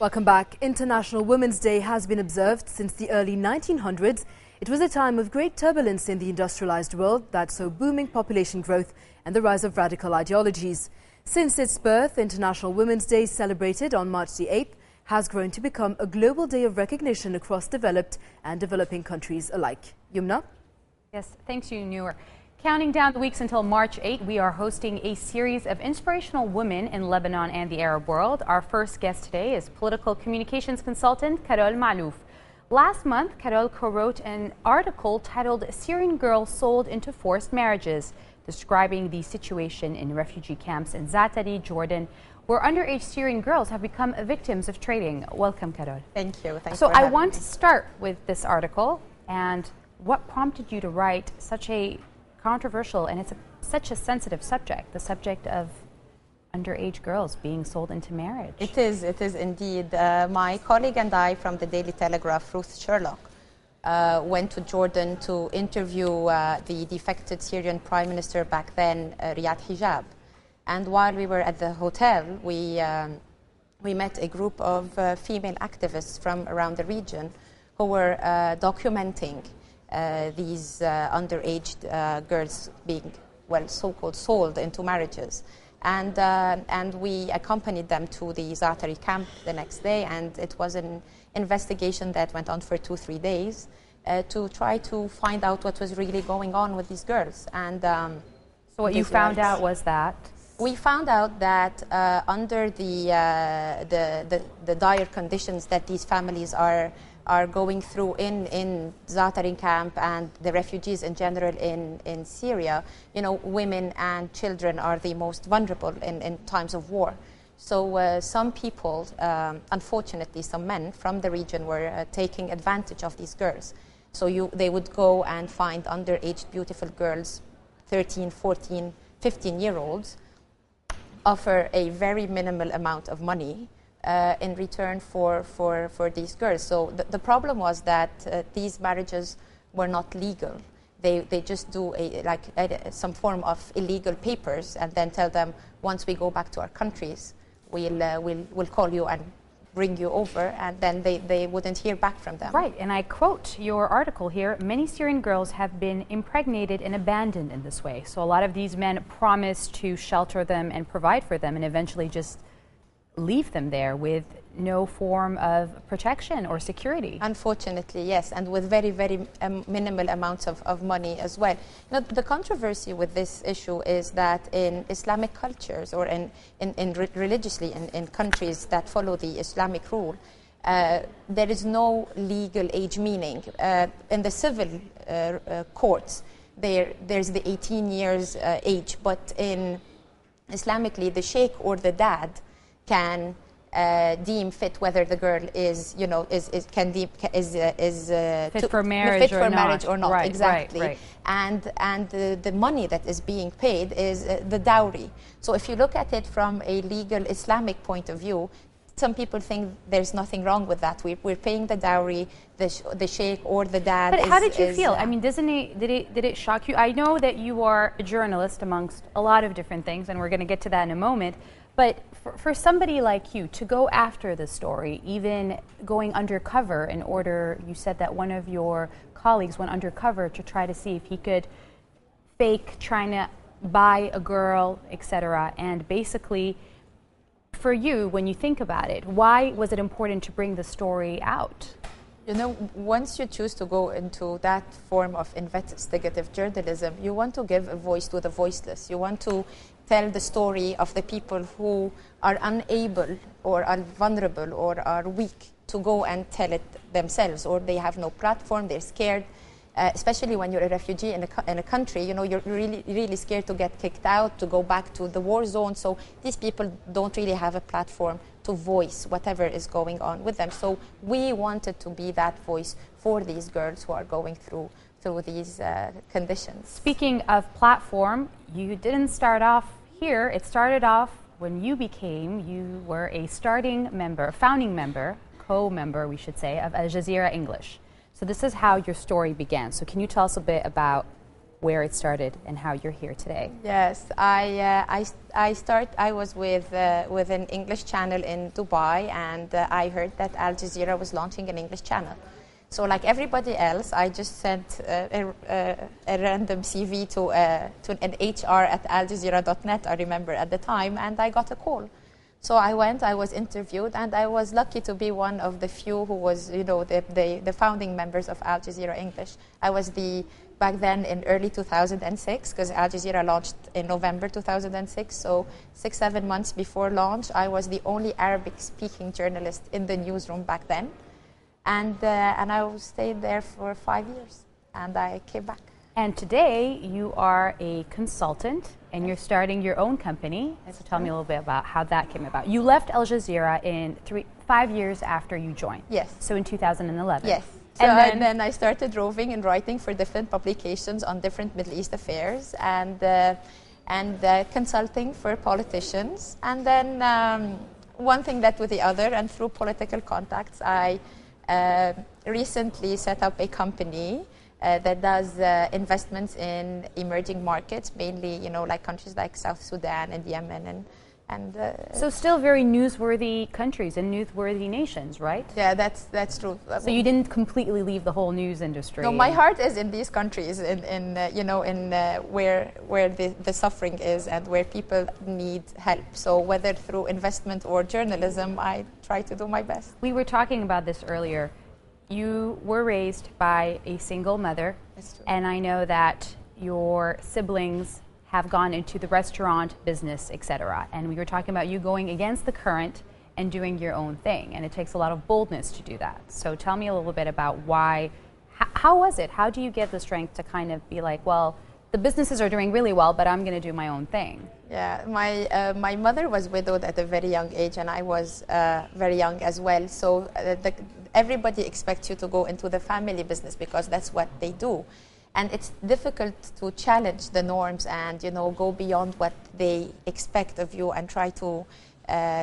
Welcome back. International Women's Day has been observed since the early 1900s. It was a time of great turbulence in the industrialized world that saw booming population growth and the rise of radical ideologies. Since its birth, International Women's Day, celebrated on March the 8th, has grown to become a global day of recognition across developed and developing countries alike. Youmna? Yes, thanks you, Noor. Counting down the weeks until March 8, we are hosting a series of inspirational women in Lebanon and the Arab world. Our first guest today is political communications consultant Carol Malouf. Last month, Carol co-wrote an article titled "Syrian Girls Sold into Forced Marriages," describing the situation in refugee camps in Zaatari, Jordan, where underage Syrian girls have become victims of trading. Welcome, Carol. Thank you. Thanks so for I having want me. to start with this article and what prompted you to write such a controversial and such a sensitive subject, the subject of underage girls being sold into marriage. It is indeed. My colleague and I from the Daily Telegraph, Ruth Sherlock, went to Jordan to interview the defected Syrian Prime Minister back then, Riyad Hijab. And while we were at the hotel, we met a group of female activists from around the region who were documenting these underage girls being, well, so-called sold into marriages. And we accompanied them to the Zaatari camp the next day, and it was an investigation that went on for 2-3 days to try to find out what was really going on with these girls. And so what you found out was that? We found out that under the dire conditions that these families are going through in Zaatari camp and the refugees in general in Syria, you know, women and children are the most vulnerable in times of war. So some people, unfortunately some men from the region, were taking advantage of these girls. So they would go and find underage beautiful girls, 13, 14, 15-year-olds, offer a very minimal amount of money in return for these girls. So the problem was that these marriages were not legal. They just do some form of illegal papers and then tell them, once we go back to our countries, we'll call you and bring you over, and then they wouldn't hear back from them. Right, and I quote your article here: many Syrian girls have been impregnated and abandoned in this way. So a lot of these men promise to shelter them and provide for them and eventually just leave them there with no form of protection or security. Unfortunately, yes, and with very, very minimal amounts of money as well. You know, the controversy with this issue is that in Islamic cultures, or religiously in countries that follow the Islamic rule, there is no legal age, meaning in the civil courts there's the 18 years age, but in Islamically the sheikh or the dad can deem fit whether the girl is, you know, fit for marriage or not. Right, exactly. Right. And the money that is being paid is the dowry. So if you look at it from a legal Islamic point of view, some people think there's nothing wrong with that. We're paying the dowry, the sheikh or the dad. But how did you feel? I mean, did it shock you? I know that you are a journalist amongst a lot of different things, and we're going to get to that in a moment. But for somebody like you to go after the story, even going undercover in order, you said that one of your colleagues went undercover to try to see if he could fake trying to buy a girl, etc. And basically, for you, when you think about it, why was it important to bring the story out? You know, once you choose to go into that form of investigative journalism, you want to give a voice to the voiceless. You want to tell the story of the people who are unable or are vulnerable or are weak to go and tell it themselves, or they have no platform, they're scared. Especially when you're a refugee in a country, you know, you're really scared to get kicked out, to go back to the war zone. So these people don't really have a platform to voice whatever is going on with them. So we wanted to be that voice for these girls who are going through these conditions. Speaking of platform, you didn't start off here. It started off when you were a founding member, co-member, we should say, of Al-Jazeera English. So this is how your story began. So can you tell us a bit about where it started and how you're here today. Yes, I was with an English channel in Dubai, and I heard that Al Jazeera was launching an English channel. So like everybody else, I just sent a random CV to an HR@aljazeera.net, I remember at the time, and I got a call. So I went, I was interviewed, and I was lucky to be one of the few who was, the founding members of Al Jazeera English. I was back then in early 2006, because Al Jazeera launched in November 2006, so 6-7 months before launch, I was the only Arabic-speaking journalist in the newsroom back then. And I stayed there for 5 years, and I came back. And today you are a consultant, and you're starting your own company. So tell me a little bit about how that came about. You left Al Jazeera 5 years after you joined. Yes. So in 2011. Yes. So and then I started roving and writing for different publications on different Middle East affairs, and consulting for politicians. And then one thing led to the other, and through political contacts, I recently set up a company that does investments in emerging markets, mainly, like countries like South Sudan and Yemen, and so still very newsworthy countries and newsworthy nations, right? Yeah, that's true. So you didn't completely leave the whole news industry. No, my heart is in these countries, where the suffering is and where people need help. So whether through investment or journalism, I try to do my best. We were talking about this earlier. You were raised by a single mother, and I know that your siblings have gone into the restaurant business, etc. And we were talking about you going against the current and doing your own thing, and it takes a lot of boldness to do that. So tell me a little bit about how was it? How do you get the strength to kind of be like, well, the businesses are doing really well, but I'm going to do my own thing? Yeah, my mother was widowed at a very young age, and I was very young as well. So everybody expects you to go into the family business because that's what they do. And it's difficult to challenge the norms and, go beyond what they expect of you and try to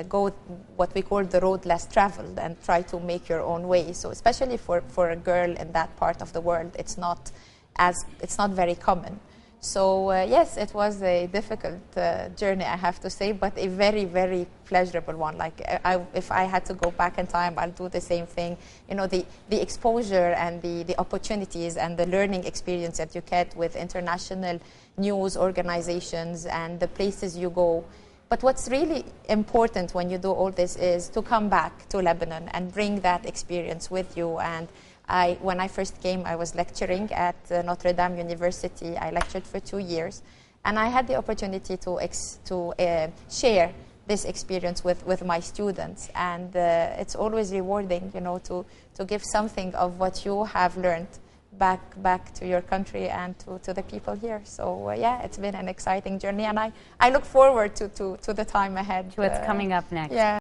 go what we call the road less traveled and try to make your own way. So especially for a girl in that part of the world, it's not very common. So yes, it was a difficult journey, I have to say, but a very, very pleasurable one. Like if I had to go back in time, I'll do the same thing. The exposure and the opportunities and the learning experience that you get with international news organizations and the places you go. But what's really important when you do all this is to come back to Lebanon and bring that experience with you. And when I first came, I was lecturing at Notre Dame University. I lectured for 2 years, and I had the opportunity to share this experience with my students. And it's always rewarding, to give something of what you have learned back to your country and to the people here. So yeah, it's been an exciting journey, and I look forward to the time ahead. To what's coming up next. Yeah.